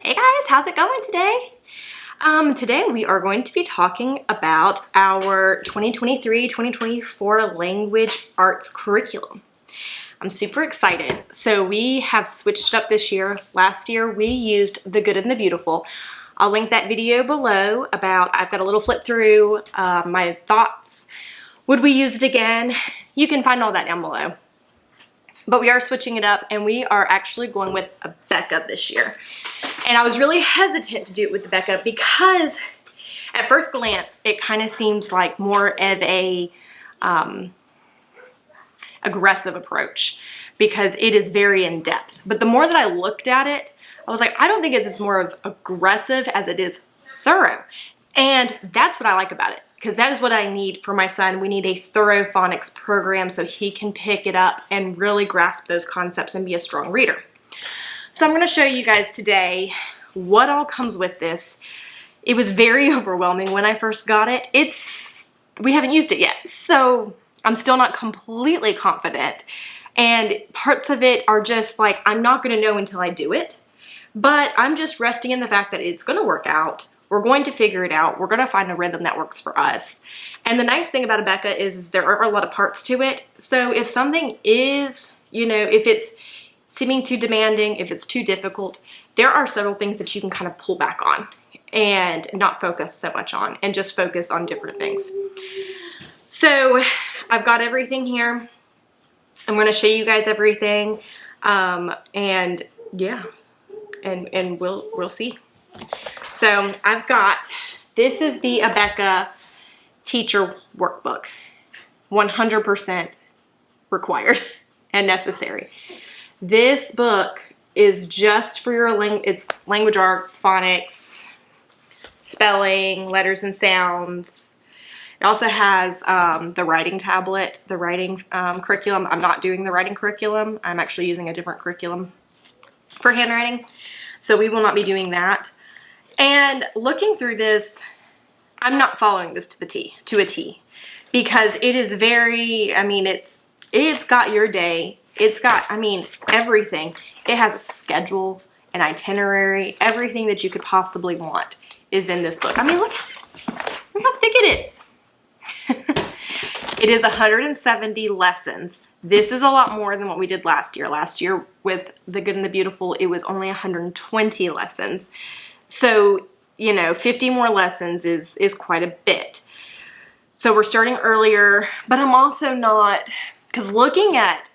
Hey guys, how's it going today? Today we are going to be talking about our 2023-2024 language arts curriculum. I'm super excited. So we have switched it up this year. Last year we used The Good and the Beautiful. I'll link that video below about, I've got a little flip through my thoughts. Would we use it again? You can find all that down below. But we are switching it up and we are actually going with abeka this year. And I was really hesitant to do it with abeka because at first glance, it kind of seems like more of a aggressive approach because it is very in-depth. But the more that I looked at it, I was like, I don't think it's as more of aggressive as it is thorough. And that's what I like about it, because that is what I need for my son. We need a thorough phonics program so he can pick it up and really grasp those concepts and be a strong reader. So I'm going to show you guys today what all comes with this. It was very overwhelming when I first got it. We haven't used it yet, so I'm still not completely confident. And parts of it are just like, I'm not going to know until I do it. But I'm just resting in the fact that it's going to work out. We're going to figure it out. We're going to find a rhythm that works for us. And the nice thing about abeka is there are a lot of parts to it. So if something is, if it's seeming too demanding, if it's too difficult, there are several things that you can kind of pull back on and not focus so much on and just focus on different things. So I've got everything here. I'm going to show you guys everything. And yeah, and we'll see. So this is the abeka teacher workbook, 100% required and necessary. This book is just for your it's language arts, phonics, spelling, letters and sounds. It also has the writing tablet, the writing curriculum. I'm not doing the writing curriculum. I'm actually using a different curriculum for handwriting. So we will not be doing that. And looking through this, I'm not following this to a T, because it is very, it's got your day. It's got, everything. It has a schedule, an itinerary, everything that you could possibly want is in this book. Look how thick it is. It is 170 lessons. This is a lot more than what we did last year. Last year with The Good and the Beautiful, it was only 120 lessons. So, 50 more lessons is quite a bit. So we're starting earlier, but I'm also not, because looking at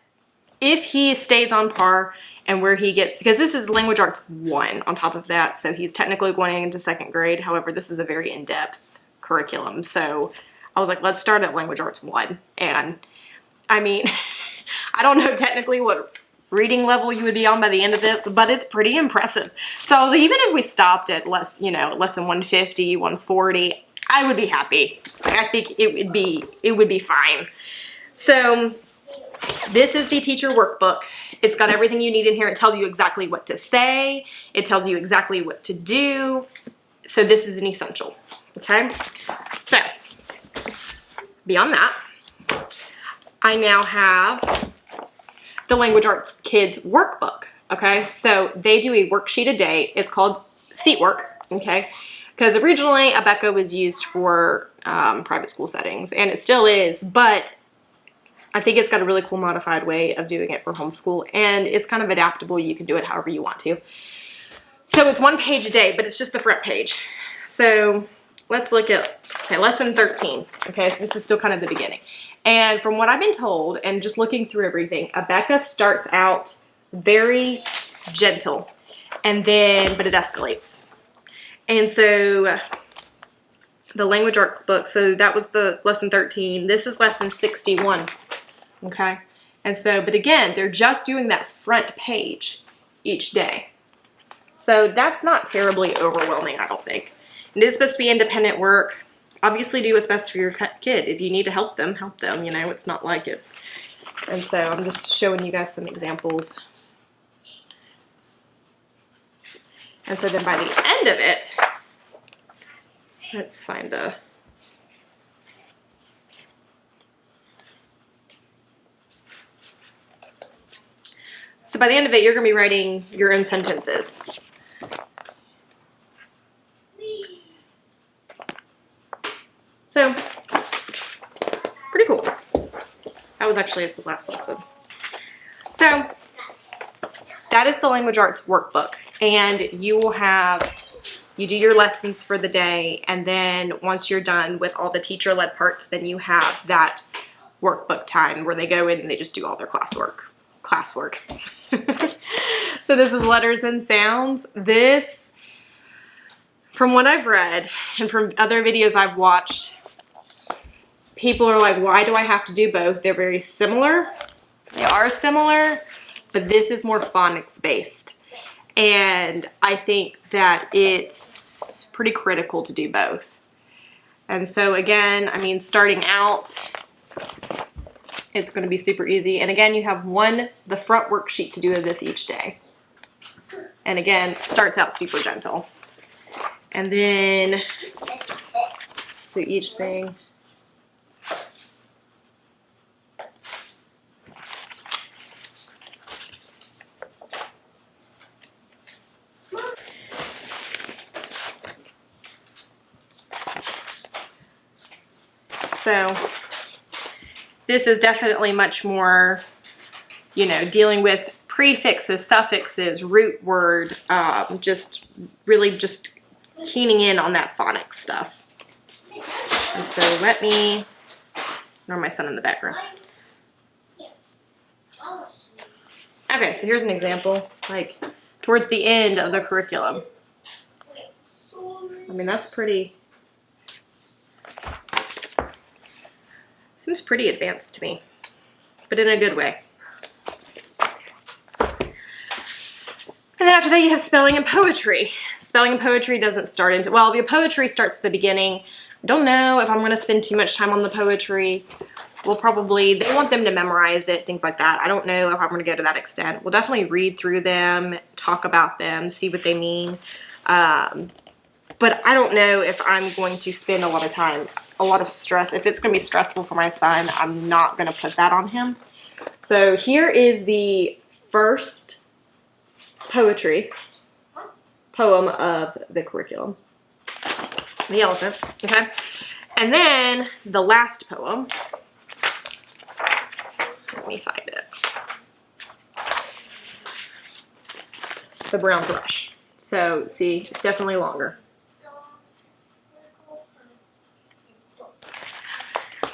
if he stays on par and where he gets, because this is Language Arts 1 on top of that, so he's technically going into 2nd grade. However, this is a very in-depth curriculum. So I was like, let's start at Language Arts 1. And I don't know technically what reading level you would be on by the end of this, but it's pretty impressive. So I was like, even if we stopped at less than 150, 140, I would be happy. I think it would be fine. So this is the teacher workbook. It's got everything you need in here. It tells you exactly what to say. It tells you exactly what to do. So this is an essential, okay? So beyond that, I now have the Language Arts Kids workbook, okay? So they do a worksheet a day. It's called seat work, okay? Because originally abeka was used for private school settings, and it still is, but I think it's got a really cool modified way of doing it for homeschool, and it's kind of adaptable. You can do it however you want to. So it's 1 page a day, but it's just the front page. So let's look at, lesson 13. Okay, so this is still kind of the beginning. And from what I've been told, and just looking through everything, abeka starts out very gentle, but it escalates. And so the language arts book, so that was the lesson 13. This is lesson 61, okay? And so, but again, they're just doing that front page each day. So that's not terribly overwhelming, I don't think. It is supposed to be independent work. Obviously do what's best for your kid. If you need to help them, it's not like it's, and so I'm just showing you guys some examples. And so then by the end of it, let's find a, so by the end of it, you're going to be writing your own sentences. was actually at the last lesson. So that is the language arts workbook, and you do your lessons for the day, and then once you're done with all the teacher-led parts, then you have that workbook time where they go in and they just do all their classwork. So this is letters and sounds. This, from what I've read and from other videos I've watched, people are like, why do I have to do both? They're very similar. They are similar, but this is more phonics based. And I think that it's pretty critical to do both. And so again, I mean, starting out, it's going to be super easy. And again, you have the front worksheet to do this each day. And again, starts out super gentle. And then, so each thing. So this is definitely much more, you know, dealing with prefixes, suffixes, root word, just really just keening in on that phonics stuff. And so let me ignore my son in the background. Okay, so here's an example, like towards the end of the curriculum. I mean, that's pretty, seems pretty advanced to me, but in a good way. And then after that, you have spelling and poetry. Spelling and poetry doesn't start into, well, the poetry starts at the beginning. Don't know if I'm going to spend too much time on the poetry. We'll probably, they want them to memorize it, things like that. I don't know if I'm going to go to that extent. We'll definitely read through them, talk about them, see what they mean. But I don't know if I'm going to spend a lot of time, a lot of stress. If it's going to be stressful for my son, I'm not going to put that on him. So here is the first poem of the curriculum. The elephant, okay? And then the last poem, let me find it. The brown thrush. So see, it's definitely longer.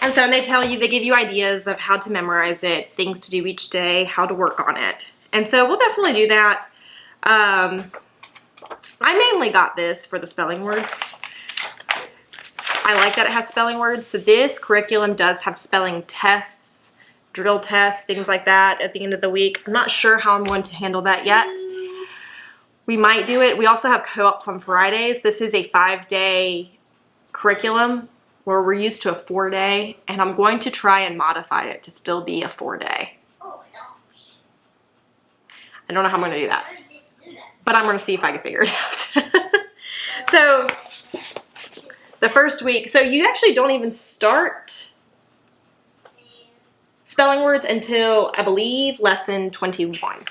And so they tell you, they give you ideas of how to memorize it, things to do each day, how to work on it. And so we'll definitely do that. I mainly got this for the spelling words. I like that it has spelling words. So this curriculum does have spelling tests, drill tests, things like that at the end of the week. I'm not sure how I'm going to handle that yet. We might do it. We also have co-ops on Fridays. This is a 5-day curriculum where we're used to a 4-day, and I'm going to try and modify it to still be a 4-day. I don't know how I'm going to do that, but I'm going to see if I can figure it out. So the first week, so you actually don't even start spelling words until, I believe, lesson 21.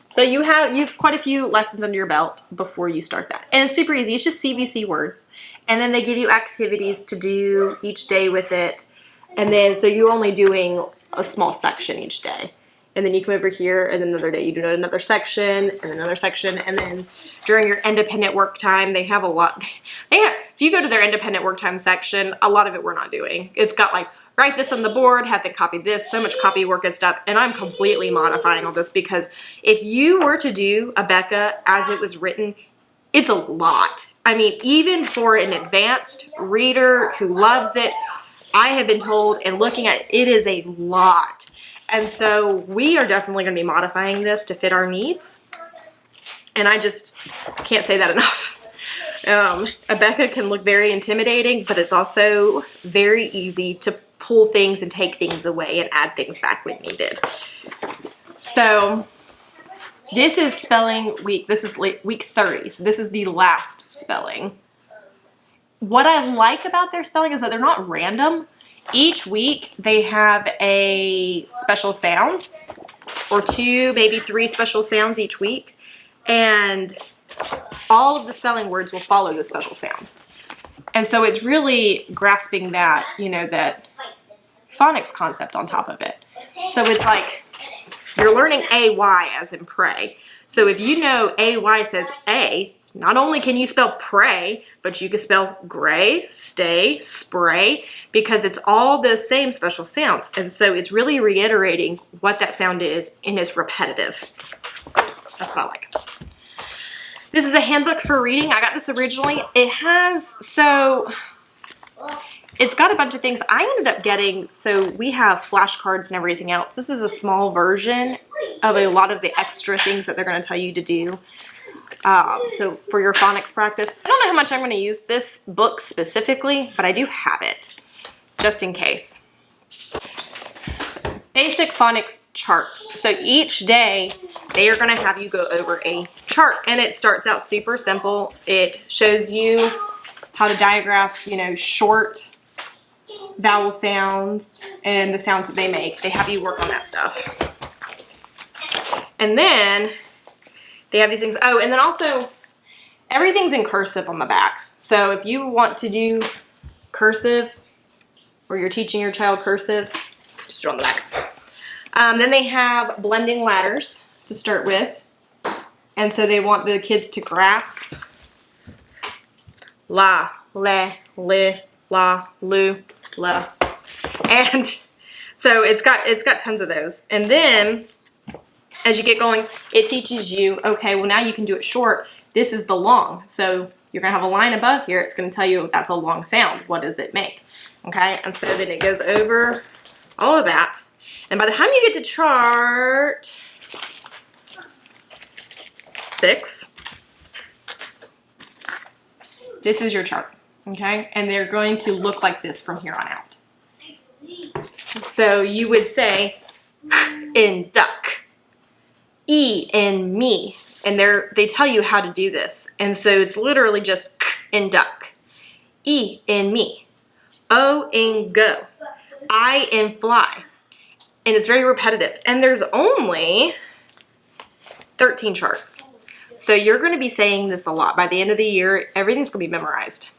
So you have quite a few lessons under your belt before you start that. And it's super easy. It's just CVC words. And then they give you activities to do each day with it. And then, so you're only doing a small section each day. And then you come over here, and then another day you do another section, and another section. And then during your independent work time, they have a lot. If you go to their independent work time section, a lot of it we're not doing. It's got like, write this on the board, have to copy this, so much copy work and stuff. And I'm completely modifying all this because if you were to do abeka as it was written, it's a lot. I mean, even for an advanced reader who loves it, I have been told, and looking at it is a lot. And so we are definitely going to be modifying this to fit our needs. And I just can't say that enough. Abeka can look very intimidating, but it's also very easy to pull things and take things away and add things back when needed. So this is spelling week. This is week 30. So this is the last spelling. What I like about their spelling is that they're not random. Each week they have a special sound, or 2, maybe 3 special sounds each week. And all of the spelling words will follow the special sounds. And so it's really grasping that, you know, that phonics concept on top of it. So it's like you're learning AY as in pray. So if you know AY says A, not only can you spell pray, but you can spell gray, stay, spray, because it's all those same special sounds. And so it's really reiterating what that sound is, and it's repetitive. That's what I like. This is a handbook for reading. I got this originally. It's got a bunch of things. I ended up getting, so we have flashcards and everything else. This is a small version of a lot of the extra things that they're going to tell you to do. So for your phonics practice, I don't know how much I'm going to use this book specifically, but I do have it just in case. So, basic phonics charts. So each day they are going to have you go over a chart, and it starts out super simple. It shows you how to diagraph, you know, short vowel sounds and the sounds that they make. They have you work on that stuff. And then they have these things. Oh, and then also everything's in cursive on the back. So if you want to do cursive or you're teaching your child cursive, just do it on the back. Then they have blending ladders to start with. And so they want the kids to grasp la, le, li, la, lu, la. And so it's got tons of those. And then as you get going, it teaches you, okay, well now you can do it short. This is the long. So you're gonna have a line above here. It's gonna tell you that's a long sound. What does it make? Okay, and so then it goes over all of that. And by the time you get to chart 6, this is your chart, okay? And they're going to look like this from here on out. So you would say, in duck. E in me, and they tell you how to do this, and so it's literally just k in duck, E in me, O in go, I in fly, and it's very repetitive. And there's only 13 charts, so you're going to be saying this a lot. By the end of the year, everything's going to be memorized.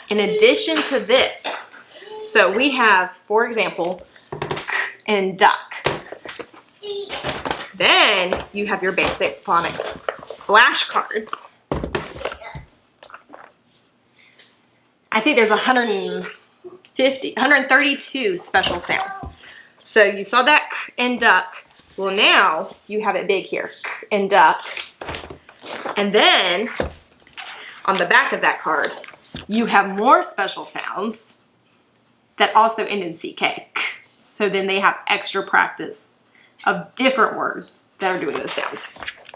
In addition to this, so we have, for example, k in duck. Then you have your basic phonics flashcards. I think there's 132 special sounds. So you saw that k and duck. Well, now you have it big here, k and duck. And then on the back of that card, you have more special sounds that also end in CK. So then they have extra practice of different words that are doing the sounds.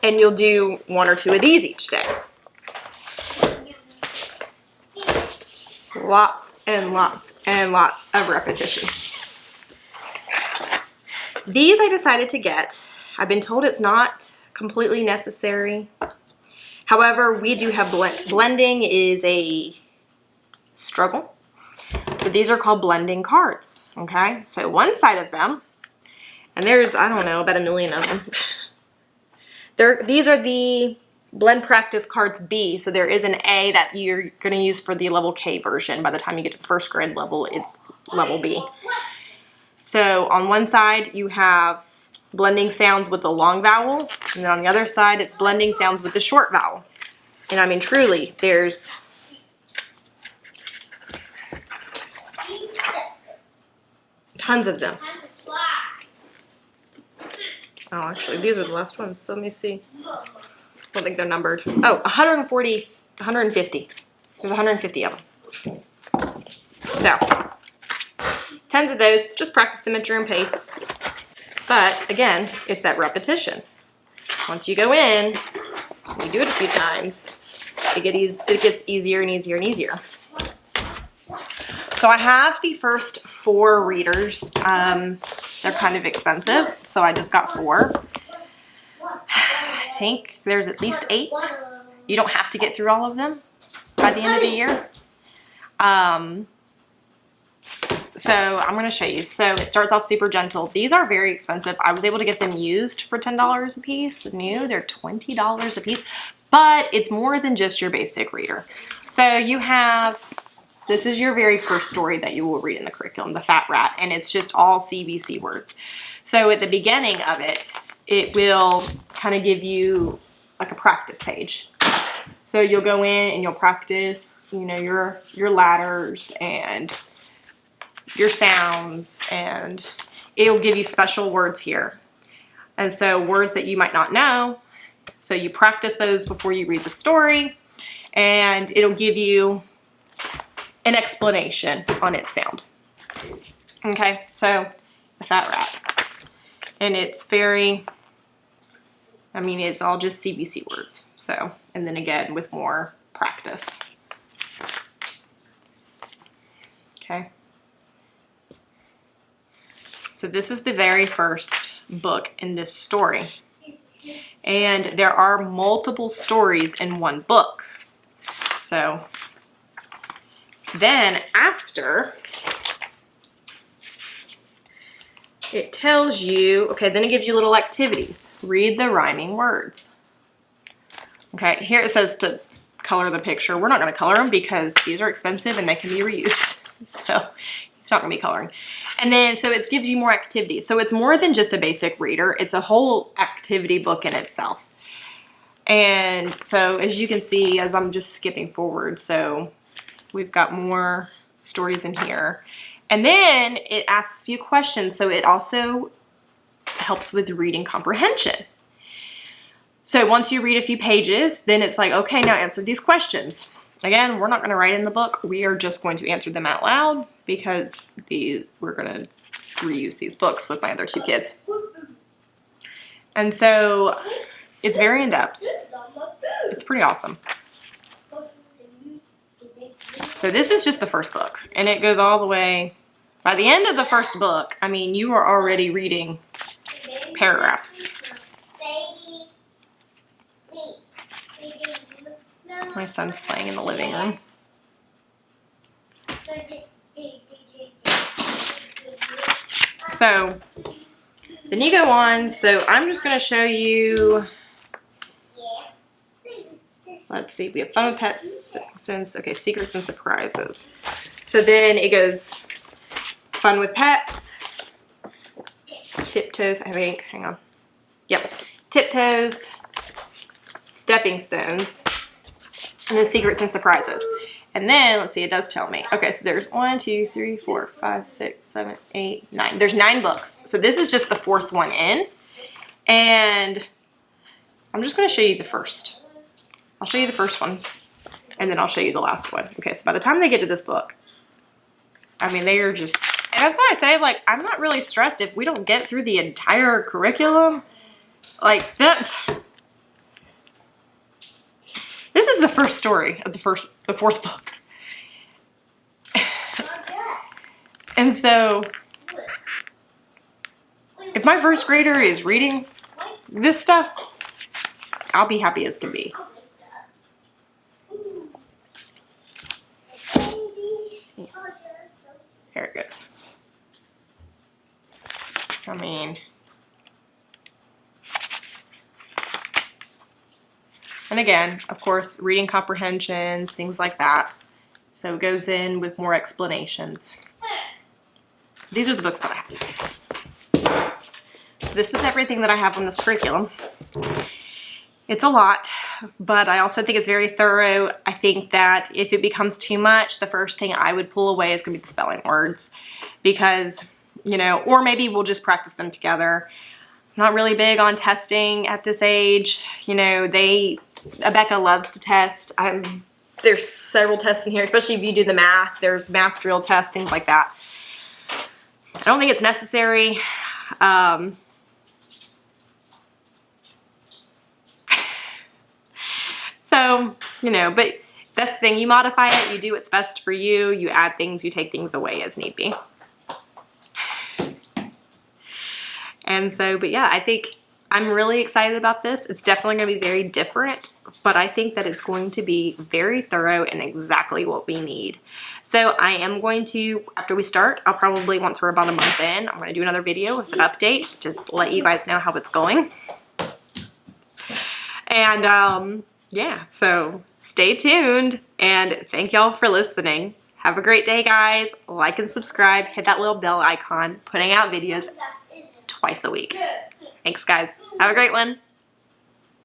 And you'll do 1 or 2 of these each day. Lots and lots and lots of repetition. These I decided to get. I've been told it's not completely necessary. However, we do have blending is a struggle. So these are called blending cards, okay? So one side of them, and there's, I don't know, about 1 million of them. These are the blend practice cards B. So there is an A that you're going to use for the level K version. By the time you get to first grade level, it's level B. So on one side, you have blending sounds with the long vowel. And then on the other side, it's blending sounds with the short vowel. And I mean, truly, there's tons of them. Oh, actually, these are the last ones. So let me see. I don't think they're numbered. Oh, 140, 150. There's 150 of them. So, tons of those. Just practice them at your own pace. But, again, it's that repetition. Once you go in, you do it a few times, it gets easier and easier and easier. So I have the first 4 readers. They're kind of expensive, so I just got 4. I think there's at least 8. You don't have to get through all of them by the end of the year. So I'm going to show you. So it starts off super gentle. These are very expensive. I was able to get them used for $10 a piece. New, they're $20 a piece, but it's more than just your basic reader. So you have This is your very first story that you will read in the curriculum, The Fat Rat, and it's just all CBC words. So at the beginning of it, it will kind of give you like a practice page. So you'll go in and you'll practice, you know, your ladders and your sounds, and it'll give you special words here. And so words that you might not know. So you practice those before you read the story, and it'll give you an explanation on its sound. Okay, so The Fat Rat. And it's very, I mean, it's all just CBC words. So, and then again with more practice. Okay. So this is the very first book in this story. And there are multiple stories in one book. So then after, it tells you, okay, then it gives you little activities. Read the rhyming words. Okay, here it says to color the picture. We're not going to color them because these are expensive and they can be reused. So it's not going to be coloring. And then, so it gives you more activities. So it's more than just a basic reader. It's a whole activity book in itself. And so as you can see, as I'm just skipping forward, so we've got more stories in here. And then it asks you questions. So it also helps with reading comprehension. So once you read a few pages, then it's like, okay, now answer these questions. Again, we're not going to write in the book. We are just going to answer them out loud because we're going to reuse these books with my other two kids. And so it's very in-depth. It's pretty awesome. So this is just the first book, and it goes all the way. By the end of the first book, I mean, you are already reading paragraphs. My son's playing in the living room. So then you go on. So I'm just going to show you. Let's see. We have fun with pets. Okay, secrets and surprises. So then it goes fun with pets. Tiptoes. I think. Hang on. Yep. Tiptoes. Stepping stones. And then secrets and surprises. And then, let's see, it does tell me. Okay, so there's 1, 2, 3, 4, 5, 6, 7, 8, 9. There's 9 books. So this is just the 4th one in. And I'm just going to show you the first. I'll show you the first one. And then I'll show you the last one. Okay, so by the time they get to this book, I mean, they are just... And that's why I say, like, I'm not really stressed if we don't get through the entire curriculum. Like, that's... This is the first story of the 4th book. And so, if my first grader is reading this stuff, I'll be happy as can be. There it goes. I mean... And again, of course, reading comprehensions, things like that. So it goes in with more explanations. These are the books that I have. This is everything that I have on this curriculum. It's a lot, but I also think it's very thorough. I think that if it becomes too much, the first thing I would pull away is going to be the spelling words. Because, you know, or maybe we'll just practice them together. I'm not really big on testing at this age. You know, Abeka loves to test. There's several tests in here, especially if you do the math. There's math drill tests, things like that. I don't think it's necessary. So, you know, but that's the thing. You modify it. You do what's best for you. You add things. You take things away as need be. And so, but yeah, I think I'm really excited about this. It's definitely going to be very different, but I think that it's going to be very thorough and exactly what we need. So I am going to, after we start, I'll probably, once we're about a month in, I'm going to do another video with an update, just let you guys know how it's going. And yeah, so stay tuned and thank y'all for listening. Have a great day, guys. Like and subscribe. Hit that little bell icon. Putting out videos twice a week. Thanks, guys. Have a great one.